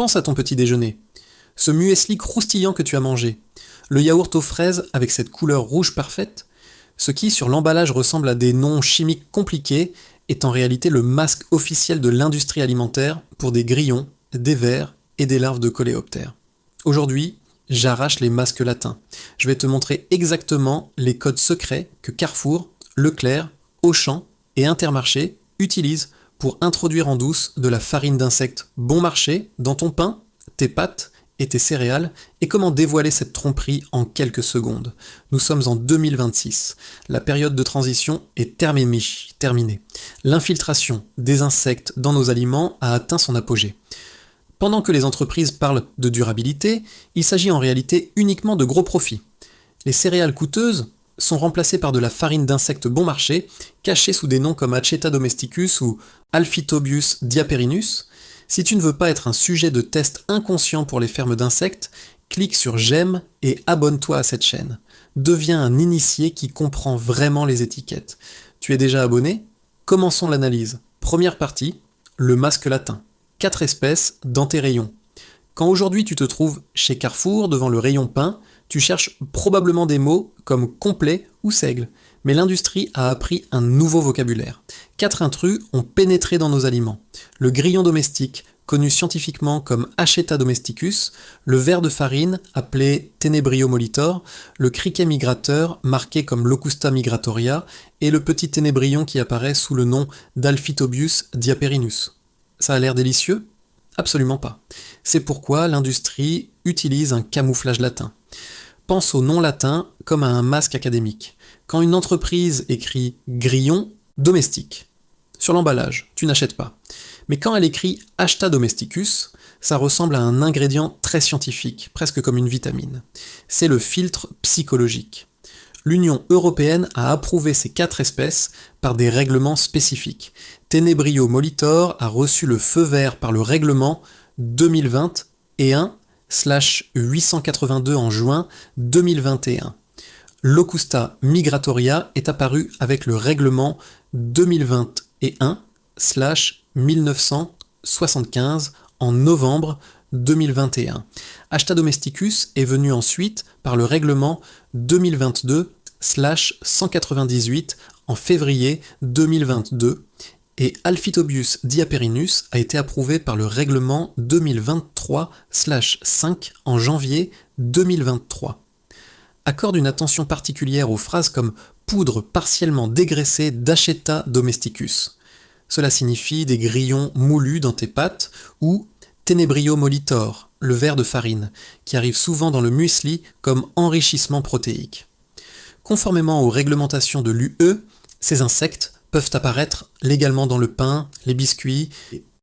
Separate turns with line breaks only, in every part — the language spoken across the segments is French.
Pense à ton petit déjeuner. Ce muesli croustillant que tu as mangé. Le yaourt aux fraises avec cette couleur rouge parfaite. Ce qui, sur l'emballage, ressemble à des noms chimiques compliqués, est en réalité le masque officiel de l'industrie alimentaire pour des grillons, des vers et des larves de coléoptères. Aujourd'hui, j'arrache les masques latins. Je vais te montrer exactement les codes secrets que Carrefour, Leclerc, Auchan et Intermarché utilisent pour introduire en douce de la farine d'insectes bon marché dans ton pain, tes pâtes et tes céréales, et comment dévoiler cette tromperie en quelques secondes. Nous sommes en 2026. La période de transition est terminée. L'infiltration des insectes dans nos aliments a atteint son apogée. Pendant que les entreprises parlent de durabilité, il s'agit en réalité uniquement de gros profits. Les céréales coûteuses sont remplacées par de la farine d'insectes bon marché, cachée sous des noms comme Acheta domesticus ou Alphitobius diaperinus. Si tu ne veux pas être un sujet de test inconscient pour les fermes d'insectes, clique sur j'aime et abonne-toi à cette chaîne. Deviens un initié qui comprend vraiment les étiquettes. Tu es déjà abonné ? Commençons l'analyse. Première partie, le masque latin. 4 espèces dans tes rayons. Quand aujourd'hui tu te trouves chez Carrefour devant le rayon pain, tu cherches probablement des mots comme complet ou seigle. Mais l'industrie a appris un nouveau vocabulaire. 4 intrus ont pénétré dans nos aliments. Le grillon domestique, connu scientifiquement comme Acheta domesticus, le ver de farine, appelé Tenebrio molitor, le criquet migrateur, marqué comme Locusta migratoria, et le petit ténébrion qui apparaît sous le nom d'Alphitobius diaperinus. Ça a l'air délicieux ? Absolument pas. C'est pourquoi l'industrie utilise un camouflage latin. Pense au nom latin comme à un masque académique. Quand une entreprise écrit grillon domestique sur l'emballage, tu n'achètes pas. Mais quand elle écrit Acheta domesticus, ça ressemble à un ingrédient très scientifique, presque comme une vitamine. C'est le filtre psychologique. L'Union européenne a approuvé ces 4 espèces par des règlements spécifiques. Tenebrio molitor a reçu le feu vert par le règlement 2021/882 en juin 2021. Locusta migratoria est apparu avec le règlement 2021/1975 en novembre 2021. Acheta domesticus est venu ensuite par le règlement 2022/198 en février 2022 et Alphitobius diaperinus a été approuvé par le règlement 2023/5 en janvier 2023. Accorde une attention particulière aux phrases comme poudre partiellement dégraissée d'Acheta domesticus. Cela signifie des grillons moulus dans tes pâtes ou Tenebrio molitor, le ver de farine, qui arrive souvent dans le muesli comme enrichissement protéique. Conformément aux réglementations de l'UE, ces insectes peuvent apparaître légalement dans le pain, les biscuits,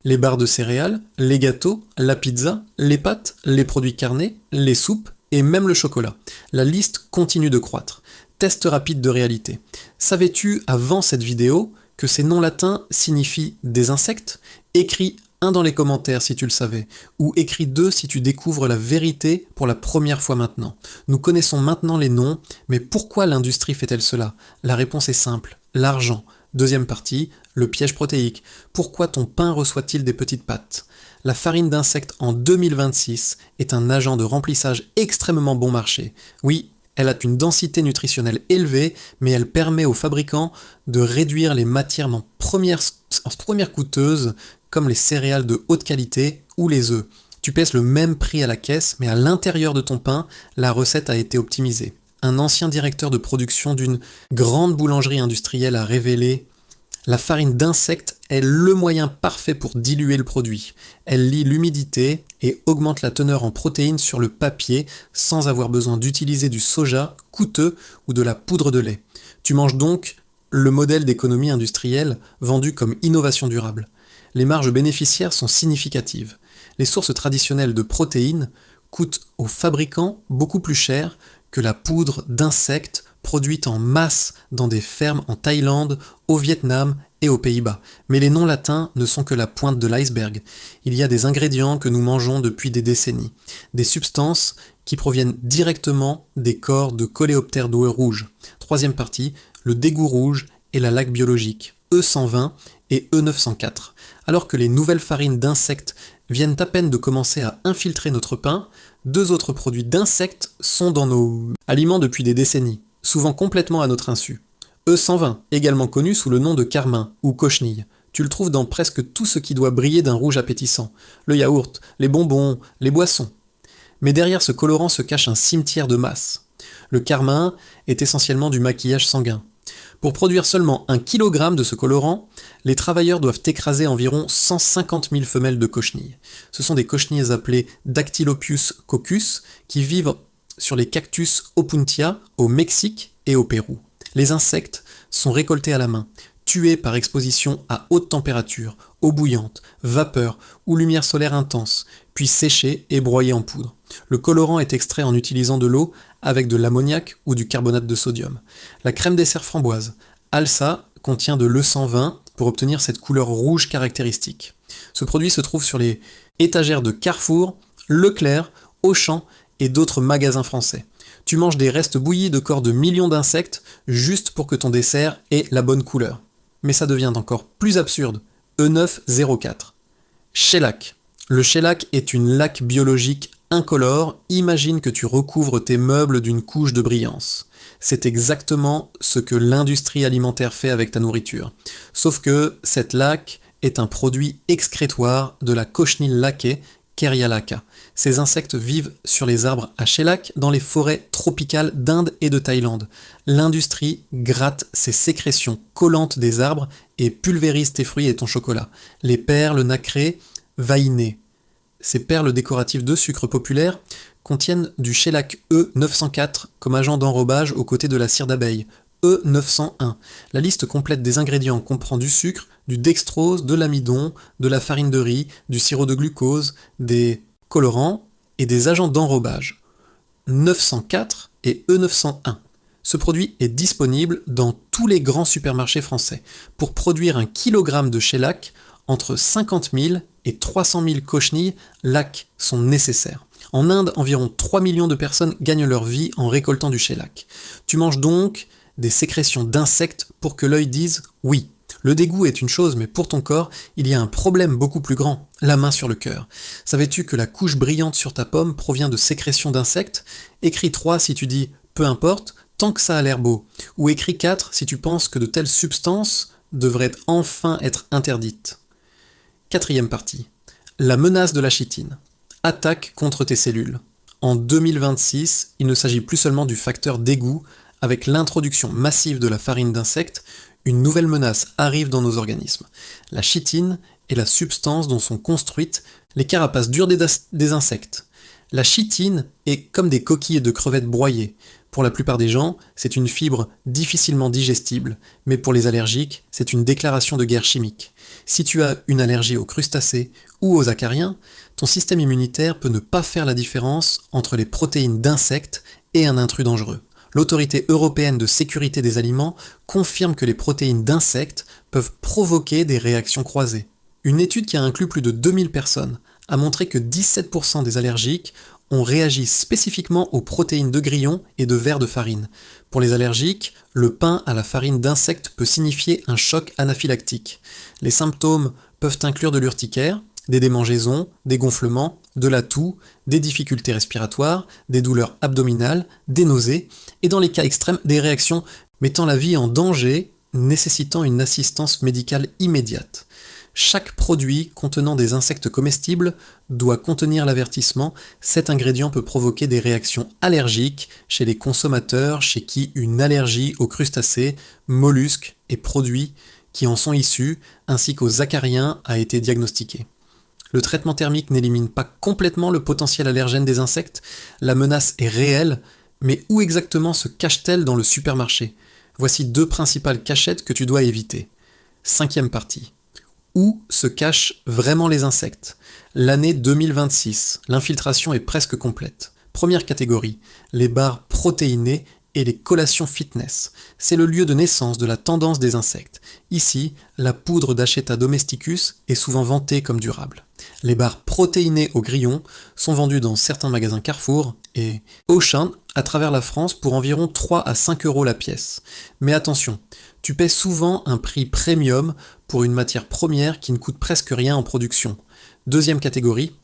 les barres de céréales, les gâteaux, la pizza, les pâtes, les produits carnés, les soupes et même le chocolat. La liste continue de croître. Test rapide de réalité. Savais-tu avant cette vidéo que ces noms latins signifient des insectes ? Écris 1 dans les commentaires si tu le savais, ou écris 2 si tu découvres la vérité pour la première fois maintenant. Nous connaissons maintenant les noms, mais pourquoi l'industrie fait-elle cela ? La réponse est simple, l'argent. Deuxième partie, le piège protéique. Pourquoi ton pain reçoit-il des petites pattes ? La farine d'insectes en 2026 est un agent de remplissage extrêmement bon marché. Oui, elle a une densité nutritionnelle élevée, mais elle permet aux fabricants de réduire les matières premières coûteuses, comme les céréales de haute qualité ou les œufs. Tu pèses le même prix à la caisse, mais à l'intérieur de ton pain, la recette a été optimisée. Un ancien directeur de production d'une grande boulangerie industrielle a révélé « La farine d'insectes est le moyen parfait pour diluer le produit. Elle lie l'humidité et augmente la teneur en protéines sur le papier sans avoir besoin d'utiliser du soja coûteux ou de la poudre de lait. Tu manges donc le modèle d'économie industrielle vendu comme innovation durable. Les marges bénéficiaires sont significatives. Les sources traditionnelles de protéines coûtent aux fabricants beaucoup plus cher que la poudre d'insectes produite en masse dans des fermes en Thaïlande, au Vietnam et aux Pays-Bas. Mais les noms latins ne sont que la pointe de l'iceberg. Il y a des ingrédients que nous mangeons depuis des décennies, des substances qui proviennent directement des corps de coléoptères d'eau rouge. Troisième partie, le dégoût rouge et la laque biologique, E120 et E904. Alors que les nouvelles farines d'insectes viennent à peine de commencer à infiltrer notre pain, deux autres produits d'insectes sont dans nos aliments depuis des décennies, souvent complètement à notre insu. E120, également connu sous le nom de carmin ou cochenille. Tu le trouves dans presque tout ce qui doit briller d'un rouge appétissant. Le yaourt, les bonbons, les boissons. Mais derrière ce colorant se cache un cimetière de masse. Le carmin est essentiellement du maquillage sanguin. Pour produire seulement 1 kg de ce colorant, les travailleurs doivent écraser environ 150 000 femelles de cochenilles. Ce sont des cochenilles appelées Dactylopius coccus qui vivent sur les cactus Opuntia au Mexique et au Pérou. Les insectes sont récoltés à la main, tués par exposition à haute température, eau bouillante, vapeur ou lumière solaire intense, puis séchés et broyés en poudre. Le colorant est extrait en utilisant de l'eau avec de l'ammoniac ou du carbonate de sodium. La crème dessert framboise, Alsa, contient de l'E120 pour obtenir cette couleur rouge caractéristique. Ce produit se trouve sur les étagères de Carrefour, Leclerc, Auchan et d'autres magasins français. Tu manges des restes bouillis de corps de millions d'insectes juste pour que ton dessert ait la bonne couleur. Mais ça devient encore plus absurde. E904. Shellac. Le shellac est une laque biologique incolore. Imagine que tu recouvres tes meubles d'une couche de brillance. C'est exactement ce que l'industrie alimentaire fait avec ta nourriture. Sauf que cette laque est un produit excrétoire de la cochenille laquée, Keria-laca. Ces insectes vivent sur les arbres à shellac dans les forêts tropicales d'Inde et de Thaïlande. L'industrie gratte ces sécrétions collantes des arbres et pulvérise tes fruits et ton chocolat. Les perles nacrées, vainées. Ces perles décoratives de sucre populaire contiennent du shellac E904 comme agent d'enrobage aux côtés de la cire d'abeille, E901. La liste complète des ingrédients comprend du sucre, du dextrose, de l'amidon, de la farine de riz, du sirop de glucose, des colorants et des agents d'enrobage. 904 et E901. Ce produit est disponible dans tous les grands supermarchés français. Pour produire 1 kg de shellac, entre 50 000 et 300 000 cochenilles lac sont nécessaires. En Inde, environ 3 millions de personnes gagnent leur vie en récoltant du shellac. Tu manges donc des sécrétions d'insectes pour que l'œil dise oui. Le dégoût est une chose, mais pour ton corps, il y a un problème beaucoup plus grand, la main sur le cœur. Savais-tu que la couche brillante sur ta pomme provient de sécrétions d'insectes? Écris 3 si tu dis peu importe, tant que ça a l'air beau. Ou écris 4 si tu penses que de telles substances devraient enfin être interdites. 4e partie. La menace de la chitine. Attaque contre tes cellules. En 2026, il ne s'agit plus seulement du facteur dégoût. Avec l'introduction massive de la farine d'insectes, une nouvelle menace arrive dans nos organismes. La chitine est la substance dont sont construites les carapaces dures des insectes. La chitine est comme des coquilles de crevettes broyées. Pour la plupart des gens, c'est une fibre difficilement digestible, mais pour les allergiques, c'est une déclaration de guerre chimique. Si tu as une allergie aux crustacés ou aux acariens, ton système immunitaire peut ne pas faire la différence entre les protéines d'insectes et un intrus dangereux. L'Autorité européenne de sécurité des aliments confirme que les protéines d'insectes peuvent provoquer des réactions croisées. Une étude qui a inclus plus de 2000 personnes a montré que 17% des allergiques ont réagi spécifiquement aux protéines de grillons et de vers de farine. Pour les allergiques, le pain à la farine d'insectes peut signifier un choc anaphylactique. Les symptômes peuvent inclure de l'urticaire, des démangeaisons, des gonflements, de la toux, des difficultés respiratoires, des douleurs abdominales, des nausées, et dans les cas extrêmes, des réactions mettant la vie en danger, nécessitant une assistance médicale immédiate. Chaque produit contenant des insectes comestibles doit contenir l'avertissement « Cet ingrédient peut provoquer des réactions allergiques chez les consommateurs chez qui une allergie aux crustacés, mollusques et produits qui en sont issus, ainsi qu'aux acariens, a été diagnostiquée. » Le traitement thermique n'élimine pas complètement le potentiel allergène des insectes, la menace est réelle, mais où exactement se cache-t-elle dans le supermarché? Voici 2 principales cachettes que tu dois éviter. 5e partie. Où se cachent vraiment les insectes? L'année 2026, l'infiltration est presque complète. Première catégorie, les barres protéinées et les collations fitness. C'est le lieu de naissance de la tendance des insectes. Ici, la poudre d'Acheta domesticus est souvent vantée comme durable. Les barres protéinées au grillon sont vendues dans certains magasins Carrefour et Auchan à travers la France pour environ 3 à 5 euros la pièce. Mais attention, tu paies souvent un prix premium pour une matière première qui ne coûte presque rien en production. Deuxième catégorie,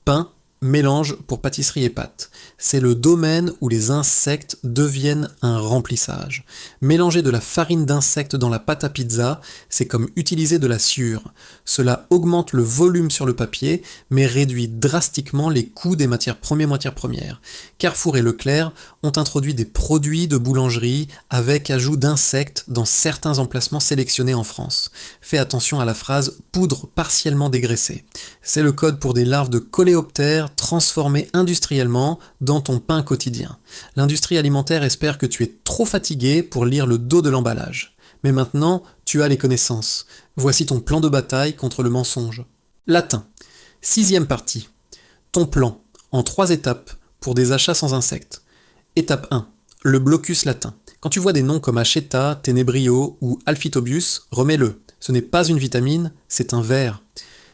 pain, mélange pour pâtisserie et pâtes. C'est le domaine où les insectes deviennent un remplissage. Mélanger de la farine d'insectes dans la pâte à pizza, c'est comme utiliser de la sciure. Cela augmente le volume sur le papier, mais réduit drastiquement les coûts des matières premières. Carrefour et Leclerc ont introduit des produits de boulangerie avec ajout d'insectes dans certains emplacements sélectionnés en France. Fais attention à la phrase « poudre partiellement dégraissée ». C'est le code pour des larves de coléoptères transformées industriellement dans ton pain quotidien. L'industrie alimentaire espère que tu es trop fatigué pour lire le dos de l'emballage. Mais maintenant, tu as les connaissances. Voici ton plan de bataille contre le mensonge. Latin. Sixième partie. Ton plan, en 3 étapes, pour des achats sans insectes. Étape 1. Le blocus latin. Quand tu vois des noms comme Acheta, Tenebrio ou Alphitobius, remets-le. Ce n'est pas une vitamine, c'est un ver.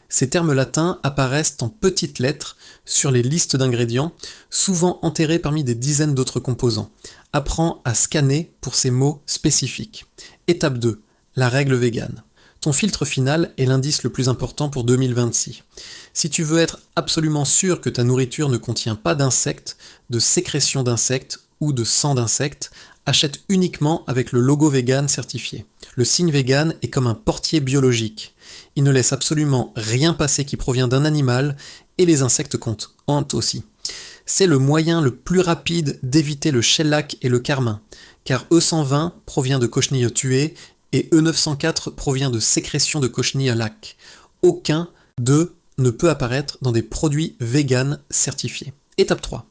Ces termes latins apparaissent en petites lettres sur les listes d'ingrédients, souvent enterrés parmi des dizaines d'autres composants. Apprends à scanner pour ces mots spécifiques. Étape 2. La règle végane. Ton filtre final est l'indice le plus important pour 2026. Si tu veux être absolument sûr que ta nourriture ne contient pas d'insectes, de sécrétions d'insectes ou de sang d'insectes, achète uniquement avec le logo vegan certifié. Le signe vegan est comme un portier biologique. Il ne laisse absolument rien passer qui provient d'un animal et les insectes comptent aussi. C'est le moyen le plus rapide d'éviter le shellac et le carmin, car E120 provient de cochenilles tuées et E904 provient de sécrétions de cochenilles à lac. Aucun d'eux ne peut apparaître dans des produits vegan certifiés. Étape 3.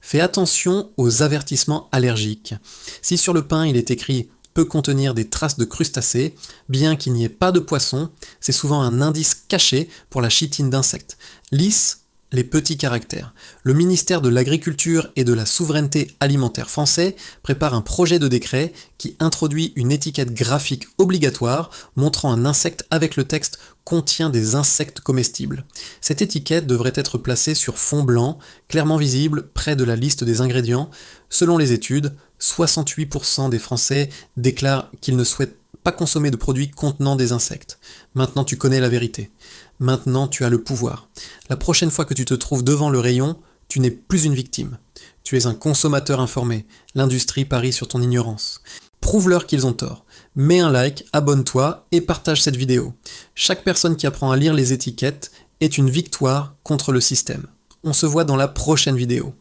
Fais attention aux avertissements allergiques. Si sur le pain il est écrit « peut contenir des traces de crustacés », bien qu'il n'y ait pas de poisson, c'est souvent un indice caché pour la chitine d'insectes. Lisse les petits caractères. Le ministère de l'Agriculture et de la Souveraineté alimentaire français prépare un projet de décret qui introduit une étiquette graphique obligatoire montrant un insecte avec le texte « contient des insectes comestibles ». Cette étiquette devrait être placée sur fond blanc, clairement visible près de la liste des ingrédients. Selon les études, 68% des Français déclarent qu'ils ne souhaitent pas consommer de produits contenant des insectes. Maintenant tu connais la vérité. Maintenant tu as le pouvoir. La prochaine fois que tu te trouves devant le rayon, tu n'es plus une victime. Tu es un consommateur informé. L'industrie parie sur ton ignorance. Prouve-leur qu'ils ont tort. Mets un like, abonne-toi et partage cette vidéo. Chaque personne qui apprend à lire les étiquettes est une victoire contre le système. On se voit dans la prochaine vidéo.